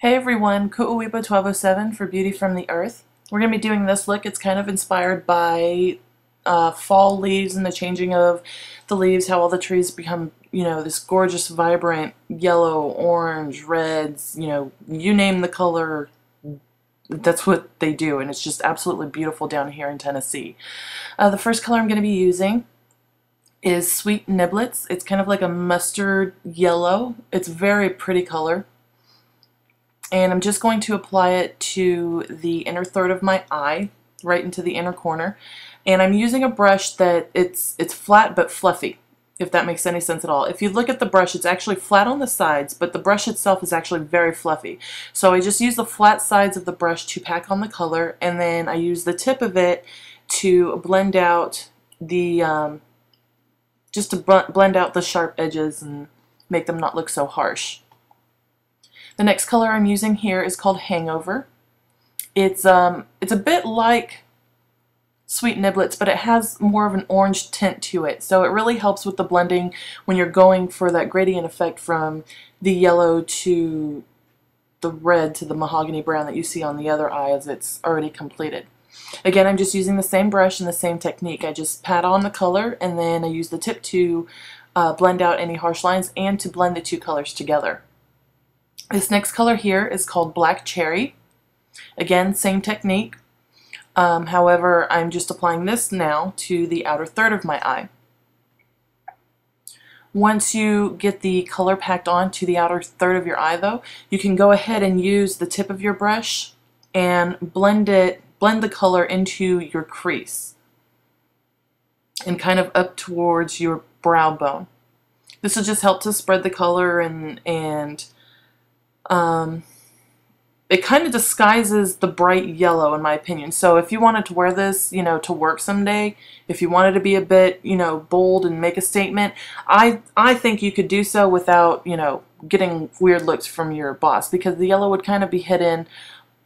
Hey everyone, Ku'uwipa1207 for Beauty from the Earth. We're going to be doing this look. It's kind of inspired by fall leaves and the changing of the leaves, how all the trees become, this gorgeous, vibrant yellow, orange, reds, you name the color, that's what they do, and it's just absolutely beautiful down here in Tennessee. The first color I'm going to be using is Sweet Nibblets. It's kind of like a mustard yellow. It's a very pretty color. And I'm just going to apply it to the inner third of my eye, right into the inner corner. And I'm using a brush that it's flat but fluffy, if that makes any sense at all. If you look at the brush, it's actually flat on the sides, but the brush itself is actually very fluffy. So I just use the flat sides of the brush to pack on the color, and then I use the tip of it to blend out the, blend out the sharp edges and make them not look so harsh. The next color I'm using here is called Hangover. It's a bit like Sweet Nibblets, but it has more of an orange tint to it. So it really helps with the blending when you're going for that gradient effect from the yellow to the red to the mahogany brown that you see on the other eye as it's already completed. Again, I'm just using the same brush and the same technique. I just pat on the color and then I use the tip to blend out any harsh lines and to blend the two colors together. This next color here is called Black Cherry. Again, same technique. However, I'm just applying this now to the outer third of my eye. Once you get the color packed on to the outer third of your eye though, you can go ahead and use the tip of your brush and blend the color into your crease and kind of up towards your brow bone. This will just help to spread the color and it kind of disguises the bright yellow, in my opinion. So if you wanted to wear this, to work someday, if you wanted to be a bit, bold and make a statement, I think you could do so without, getting weird looks from your boss, because the yellow would kind of be hidden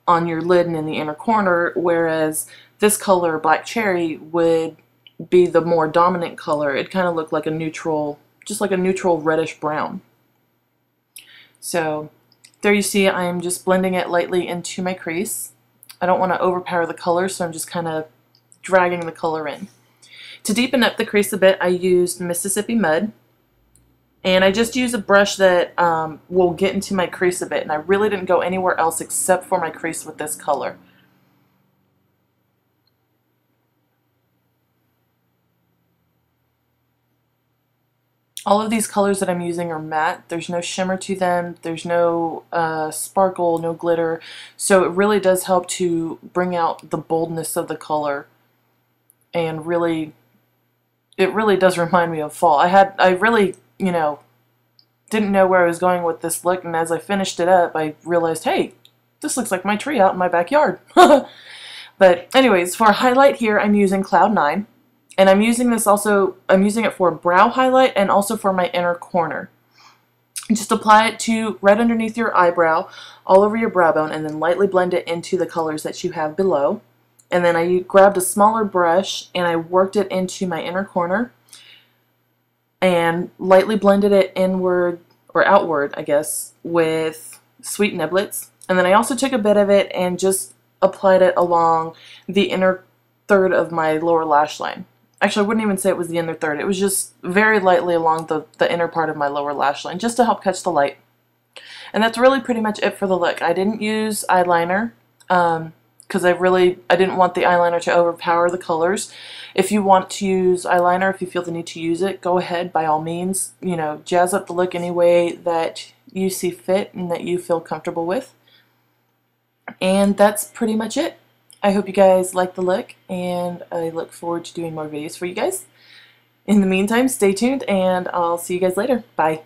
on your lid and in the inner corner, whereas this color, Black Cherry, would be the more dominant color. It kind of looked like a neutral, just like a neutral reddish brown. So there you see I am just blending it lightly into my crease. I don't want to overpower the color, so I'm just kind of dragging the color in. To deepen up the crease a bit, I used Mississippi Mud, and I just use a brush that will get into my crease a bit, and I really didn't go anywhere else except for my crease with this color. All of these colors that I'm using are matte. There's no shimmer to them. There's no sparkle, no glitter. So it really does help to bring out the boldness of the color. And it really does remind me of fall. I really, didn't know where I was going with this look. And as I finished it up, I realized, hey, this looks like my tree out in my backyard. But anyways, for a highlight here, I'm using Cloud 9. And I'm using it for a brow highlight and also for my inner corner. Just apply it to right underneath your eyebrow, all over your brow bone, and then lightly blend it into the colors that you have below. And then I grabbed a smaller brush and I worked it into my inner corner and lightly blended it inward, or outward, I guess, with Sweet Nibblets. And then I also took a bit of it and just applied it along the inner third of my lower lash line. Actually, I wouldn't even say it was the inner third. It was just very lightly along the inner part of my lower lash line, just to help catch the light. And that's really pretty much it for the look. I didn't use eyeliner because I didn't want the eyeliner to overpower the colors. If you want to use eyeliner, if you feel the need to use it, go ahead, by all means. Jazz up the look any way that you see fit and that you feel comfortable with. And that's pretty much it. I hope you guys like the look, and I look forward to doing more videos for you guys. In the meantime, stay tuned, and I'll see you guys later. Bye.